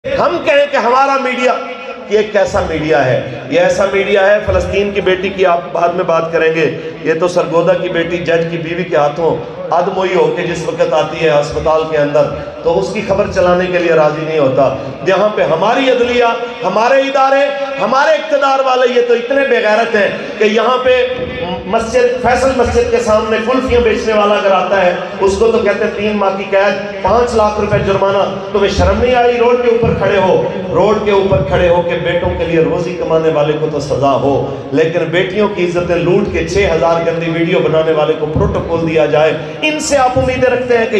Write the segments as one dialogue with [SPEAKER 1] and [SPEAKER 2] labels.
[SPEAKER 1] ہم کہیں کہ ہمارا میڈیا، یہ ایک کیسا میڈیا ہے؟ یہ ایسا میڈیا ہے، فلسطین کی بیٹی کی آپ بعد میں بات کریں گے، یہ تو سرگودا کی بیٹی جج کی بیوی کے ہاتھوں ادموئی ہو کے جس وقت آتی ہے ہسپتال کے اندر تو اس کی خبر چلانے کے لیے راضی نہیں ہوتا۔ یہاں پہ ہماری عدلیہ، ہمارے ادارے، ہمارے اقتدار والے یہ تو اتنے بے غیرت ہیں کہ یہاں پہ مسجد فیصل مسجد کے سامنے کلفیاں بیچنے والا اگر آتا ہے اس کو تو کہتے ہیں 3 ماہ کی قید، 5 لاکھ روپے جرمانہ۔ تمہیں شرم نہیں آئی؟ روڈ کے اوپر کھڑے ہو کہ بیٹوں کے لیے روزی کمانے والے کو تو سزا ہو، لیکن بیٹیوں کی عزتیں لوٹ کے 6000 گندی ویڈیو بنانے والے کو پروٹوکول دیا جائے۔ ان سے آپ امیدیں رکھتے ہیں کہ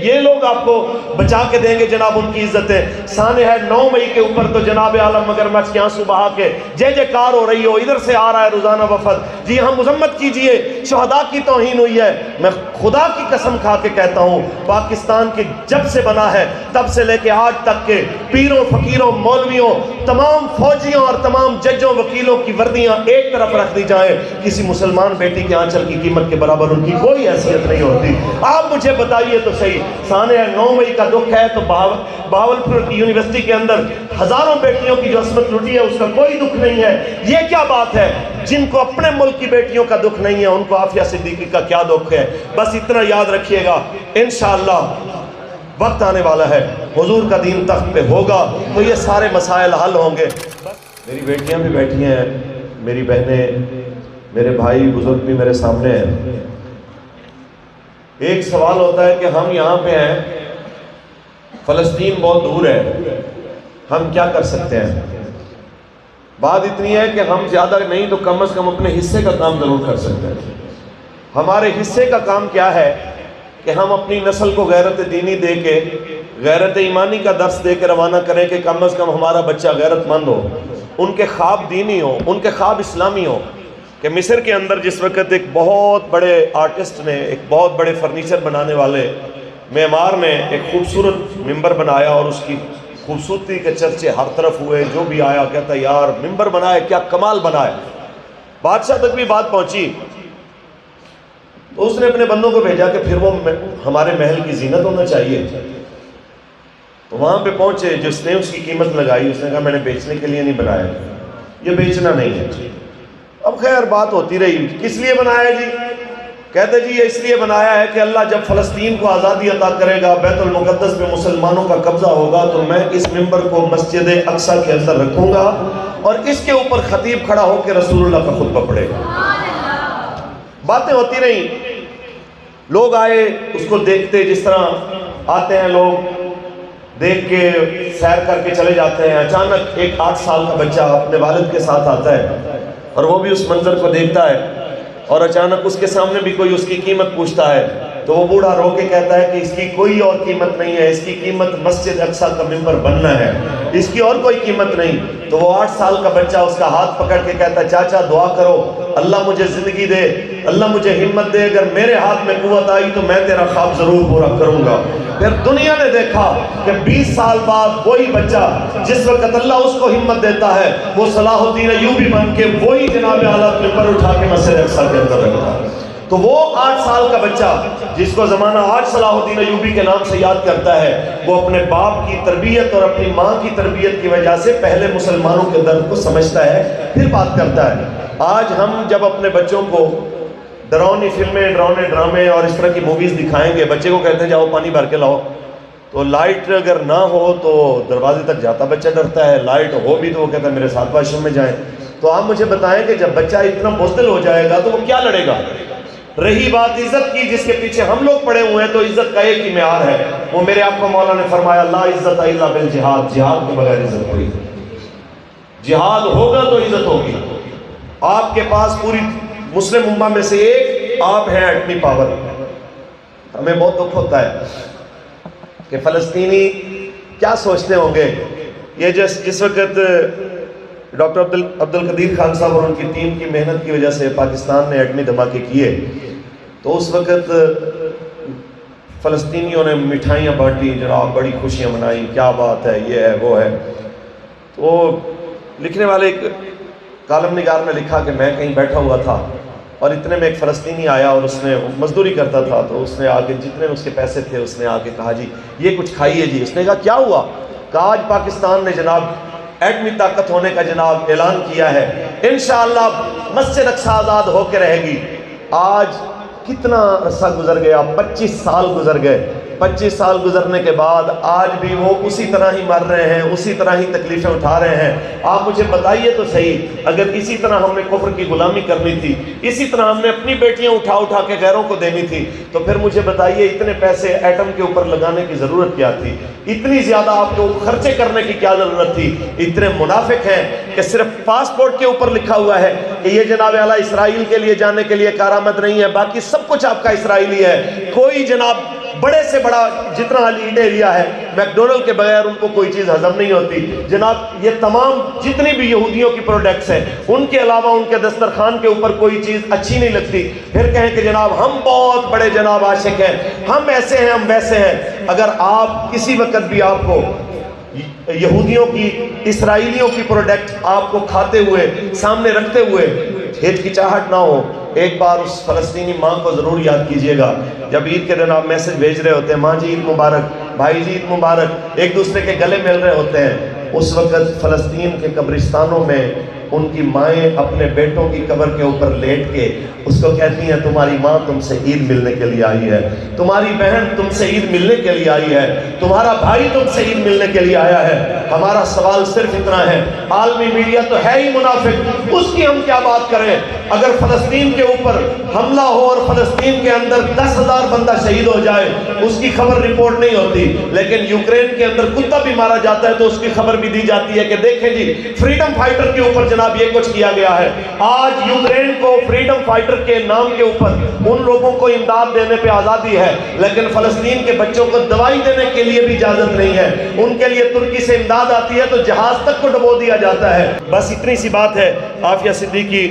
[SPEAKER 1] یہ لوگ آپ کو بچا کے دیں گے جناب ان کی عزتیں۔ سانے ہے 9 مئی کے اوپر تو جناب عالم مگرمچھ کے آنسو بہا کے جے جے کار ہو رہی ہو، ادھر سے آ رہا ہے روزانہ وفد، جی ہاں مذمت کیجئے، شہداء کی توہین ہوئی ہے۔ میں خدا کی قسم کھا کے کہتا ہوں پاکستان کے جب سے بنا ہے تب سے لے کے آج تک کے پیروں فقیروں مولویوں تمام فوجیوں اور تمام ججوں وکیلوں کی وردیاں ایک طرف رکھ دی جائیں، کسی مسلمان بیٹی کے آنچل کی قیمت کے برابر ان کی کوئی حیثیت نہیں ہوتی۔ آپ مجھے بتائیے تو صحیح، سانے 9 مئی کا دکھ ہے تو بہاولپور کی یونیورسٹی کے اندر ہزاروں بیٹیوں کی جو عصمت لوٹی ہے اس کا کوئی دکھ نہیں ہے۔ یہ کیا بات ہے؟ جن کو اپنے ملک کی بیٹیوں کا دکھ نہیں ہے ان کو عافیہ صدیقی کا کیا دکھ ہے؟ بس اتنا یاد رکھیے گا، انشاءاللہ وقت آنے والا ہے، حضور کا دین تخت پہ ہوگا تو یہ سارے مسائل حل ہوں گے۔ میری بیٹیاں بھی بیٹھی ہیں، میری بہنیں، میرے بھائی بزرگ بھی میرے سامنے ہیں۔ ایک سوال ہوتا ہے کہ ہم یہاں پہ ہیں، فلسطین بہت دور ہے، ہم کیا کر سکتے ہیں؟ بات اتنی ہے کہ ہم زیادہ نہیں تو کم از کم اپنے حصے کا کام ضرور کر سکتے ہیں۔ ہمارے حصے کا کام کیا ہے کہ ہم اپنی نسل کو غیرت دینی دے کے، غیرت ایمانی کا درس دے کے روانہ کریں کہ کم از کم ہمارا بچہ غیرت مند ہو، ان کے خواب دینی ہو، ان کے خواب اسلامی ہو۔ کہ مصر کے اندر جس وقت ایک بہت بڑے آرٹسٹ نے، ایک بہت بڑے فرنیچر بنانے والے معمار نے ایک خوبصورت ممبر بنایا اور اس کی خوبصورتی کے چرچے ہر طرف ہوئے، جو بھی آیا کہتا یار ممبر بنائے، کیا کمال بنائے۔ بادشاہ تک بھی بات پہنچی تو اس نے اپنے بندوں کو بھیجا کہ پھر وہ ہمارے محل کی زینت ہونا چاہیے۔ تو وہاں پہ پہنچے، جس نے اس کی قیمت لگائی اس نے کہا میں نے بیچنے کے لیے نہیں بنایا، یہ بیچنا نہیں ہے۔ اب خیر بات ہوتی رہی، کس لیے بنایا جی؟ کہتے جی یہ اس لیے بنایا ہے کہ اللہ جب فلسطین کو آزادی عطا کرے گا، بیت المقدس میں مسلمانوں کا قبضہ ہوگا تو میں اس ممبر کو مسجد اقصی کے اندر رکھوں گا اور اس کے اوپر خطیب کھڑا ہو کے رسول اللہ کا خطبہ پڑھے گا۔ باتیں ہوتی رہیں، لوگ آئے اس کو دیکھتے، جس طرح آتے ہیں لوگ دیکھ کے سیر کر کے چلے جاتے ہیں۔ اچانک ایک 8 سال کا بچہ اپنے والد کے ساتھ آتا ہے اور وہ بھی اس منظر کو دیکھتا ہے اور اچانک اس کے سامنے بھی کوئی اس کی قیمت پوچھتا ہے تو وہ بوڑھا رو کے کہتا ہے کہ اس کی کوئی اور قیمت نہیں ہے، اس کی قیمت مسجد اقصی کا ممبر بننا ہے، اس کی اور کوئی قیمت نہیں۔ تو وہ 8 سال کا بچہ اس کا ہاتھ پکڑ کے کہتا ہے چاچا دعا کرو اللہ مجھے زندگی دے، اللہ مجھے ہمت دے، اگر میرے ہاتھ میں قوت آئی تو میں تیرا خواب ضرور پورا کروں گا۔ پھر دنیا نے دیکھا کہ 20 سال بعد وہی بچہ جس وقت اللہ اس کو ہمت دیتا ہے وہ صلاح الدین ایوبی بن کے وہی جناب اعلیٰ ممبر اٹھا کے مسجد اقصی کے اندر رکھتا ہے۔ تو وہ 8 سال کا بچہ جس کو زمانہ آج صلاح الدین ایوبی کے نام سے یاد کرتا ہے، وہ اپنے باپ کی تربیت اور اپنی ماں کی تربیت کی وجہ سے پہلے مسلمانوں کے درد کو سمجھتا ہے، پھر بات کرتا ہے۔ آج ہم جب اپنے بچوں کو ڈراؤنی فلمیں، ڈراؤنے ڈرامے اور اس طرح کی موویز دکھائیں گے، بچے کو کہتے ہیں جاؤ پانی بھر کے لاؤ، تو لائٹ اگر نہ ہو تو دروازے تک جاتا بچہ ڈرتا ہے، لائٹ ہو بھی تو وہ کہتا ہے میرے ساتھ واش روم میں جائیں۔ تو آپ مجھے بتائیں کہ جب بچہ اتنا بزدل ہو جائے گا تو وہ کیا لڑے گا؟ رہی بات عزت کی جس کے پیچھے ہم لوگ پڑے ہوئے ہیں، تو عزت کا ایک ہی معیار ہے، وہ میرے آپ کو مولا نے فرمایا لا عزت الا بالجہاد، جہاد کے بغیر عزت ہوئی، جہاد ہوگا تو عزت ہوگی۔ آپ کے پاس پوری مسلم امہ میں سے ایک آپ ہیں ایٹمی پاور۔ ہمیں بہت دکھ ہوتا ہے کہ فلسطینی کیا سوچتے ہوں گے۔ یہ جس وقت ڈاکٹر عبد القدیر خان صاحب اور ان کی ٹیم کی محنت کی وجہ سے پاکستان نے ایٹمی دھماکے کیے تو اس وقت فلسطینیوں نے مٹھائیاں بانٹی، جناب بڑی خوشیاں منائی، کیا بات ہے، یہ ہے وہ ہے۔ تو لکھنے والے ایک کالم نگار نے لکھا کہ میں کہیں بیٹھا ہوا تھا اور اتنے میں ایک فلسطینی آیا اور اس نے مزدوری کرتا تھا، تو اس نے آ کے جتنے اس کے پیسے تھے اس نے آ کے کہا جی یہ کچھ کھائیے جی۔ اس نے کہا کیا ہوا؟ کہ آج پاکستان نے جناب ایٹمی طاقت ہونے کا جناب اعلان کیا ہے، انشاءاللہ مسجد اقصی آزاد ہو کے رہے گی۔ آج کتنا عرصہ گزر گیا، 25 سال گزر گئے، 25 سال گزرنے کے بعد آج بھی وہ اسی طرح ہی مر رہے ہیں، اسی طرح ہی تکلیفیں اٹھا رہے ہیں۔ آپ مجھے بتائیے تو صحیح، اگر اسی طرح ہم نے کفر کی غلامی کرنی تھی، اسی طرح ہم نے اپنی بیٹیاں اٹھا اٹھا کے غیروں کو دینی تھی، تو پھر مجھے بتائیے اتنے پیسے ایٹم کے اوپر لگانے کی ضرورت کیا تھی؟ اتنی زیادہ آپ کو خرچے کرنے کی کیا ضرورت تھی؟ اتنے منافق ہیں کہ صرف پاسپورٹ کے اوپر لکھا ہوا ہے کہ یہ جناب اعلیٰ اسرائیل کے لیے جانے کے لیے کارآمد نہیں ہے، باقی سب کچھ آپ کا اسرائیلی ہے۔ کوئی جناب بڑے سے بڑا جتنا لیڈ ایریا ہے، میکڈونلڈ کے بغیر ان کو کوئی چیز ہضم نہیں ہوتی جناب۔ یہ تمام جتنی بھی یہودیوں کی پروڈکٹس ہیں، ان کے علاوہ ان کے دسترخوان کے اوپر کوئی چیز اچھی نہیں لگتی، پھر کہیں کہ جناب ہم بہت بڑے جناب عاشق ہیں، ہم ایسے ہیں، ہم ویسے ہیں۔ اگر آپ کسی وقت بھی آپ کو یہودیوں کی، اسرائیلیوں کی پروڈکٹ آپ کو کھاتے ہوئے، سامنے رکھتے ہوئے ہچکچاہٹ نہ ہو، ایک بار اس فلسطینی ماں کو ضرور یاد کیجئے گا۔ جب عید کے دن آپ میسج بھیج رہے ہوتے ہیں، ماں جی عید مبارک، بھائی جی عید مبارک، ایک دوسرے کے گلے مل رہے ہوتے ہیں، اس وقت فلسطین کے قبرستانوں میں ان کی مائیں اپنے بیٹوں کی قبر کے اوپر لیٹ کے اس کو کہتی ہیں تمہاری ماں تم سے عید ملنے کے لیے آئی ہے، تمہاری بہن تم سے عید ملنے کے لیے آئی ہے، تمہارا بھائی تم سے عید ملنے کے لیے آیا ہے۔ ہمارا سوال صرف اتنا ہے، عالمی میڈیا تو ہے ہی منافق، اس کی ہم کیا بات کریں؟ اگر فلسطین کے اوپر حملہ ہو اور فلسطین کے اندر 10,000 بندہ شہید ہو جائے، اس کی خبر رپورٹ نہیں ہوتی، لیکن یوکرین کے اندر کتا بھی مارا جاتا ہے تو اس کی خبر بھی دی جاتی ہے کہ دیکھیں جی فریڈم فائٹر کے اوپر جناب یہ کچھ کیا گیا ہے۔ آج یوکرین کو فریڈم فائٹر کے نام کے اوپر ان لوگوں کو امداد دینے پہ آزادی ہے، لیکن فلسطین کے بچوں کو دوائی دینے کے لیے بھی اجازت نہیں ہے۔ ان کے لیے ترکی سے امداد آتی ہے تو جہاز تک کو ڈبو دیا جاتا ہے۔ بس اتنی سی بات ہے۔ عافیہ صدیقی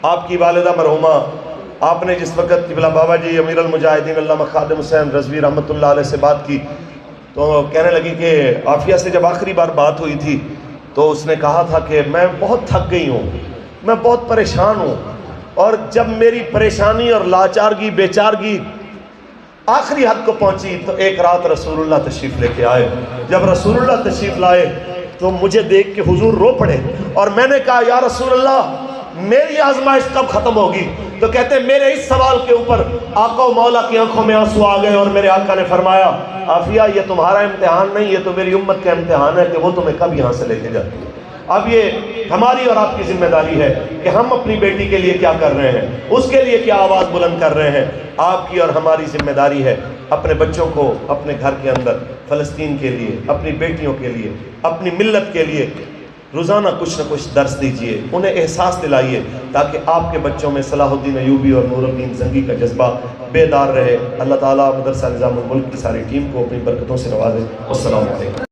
[SPEAKER 1] آپ کی والدہ مرحومہ، آپ نے جس وقت قبلہ بابا جی امیر المجاہدین علامہ خادم حسین رضوی رحمۃ اللہ علیہ سے بات کی تو کہنے لگی کہ عافیہ سے جب آخری بار بات ہوئی تھی تو اس نے کہا تھا کہ میں بہت تھک گئی ہوں، میں بہت پریشان ہوں، اور جب میری پریشانی اور لاچارگی بیچارگی آخری حد کو پہنچی تو ایک رات رسول اللہ تشریف لے کے آئے۔ جب رسول اللہ تشریف لائے تو مجھے دیکھ کے حضور رو پڑے، اور میں نے کہا یا رسول اللہ میری آزمائش کب ختم ہوگی؟ تو کہتے ہیں میرے اس سوال کے اوپر آقا و مولا کی آنکھوں میں آنسو آ گئے، اور میرے آقا نے فرمایا عافیہ یہ تمہارا امتحان نہیں، یہ تو میری امت کا امتحان ہے کہ وہ تمہیں کب یہاں سے لے کے جاتی ہے۔ اب یہ ہماری اور آپ کی ذمہ داری ہے کہ ہم اپنی بیٹی کے لیے کیا کر رہے ہیں، اس کے لیے کیا آواز بلند کر رہے ہیں۔ آپ کی اور ہماری ذمہ داری ہے اپنے بچوں کو اپنے گھر کے اندر فلسطین کے لیے، اپنی بیٹیوں کے لیے، اپنی ملت کے لیے روزانہ کچھ نہ کچھ درس دیجئے، انہیں احساس دلائیے تاکہ آپ کے بچوں میں صلاح الدین ایوبی اور نور الدین زنگی کا جذبہ بیدار رہے۔ اللہ تعالیٰ مدرسہ نظام الملک کی ساری ٹیم کو اپنی برکتوں سے نوازے۔ السلام علیکم۔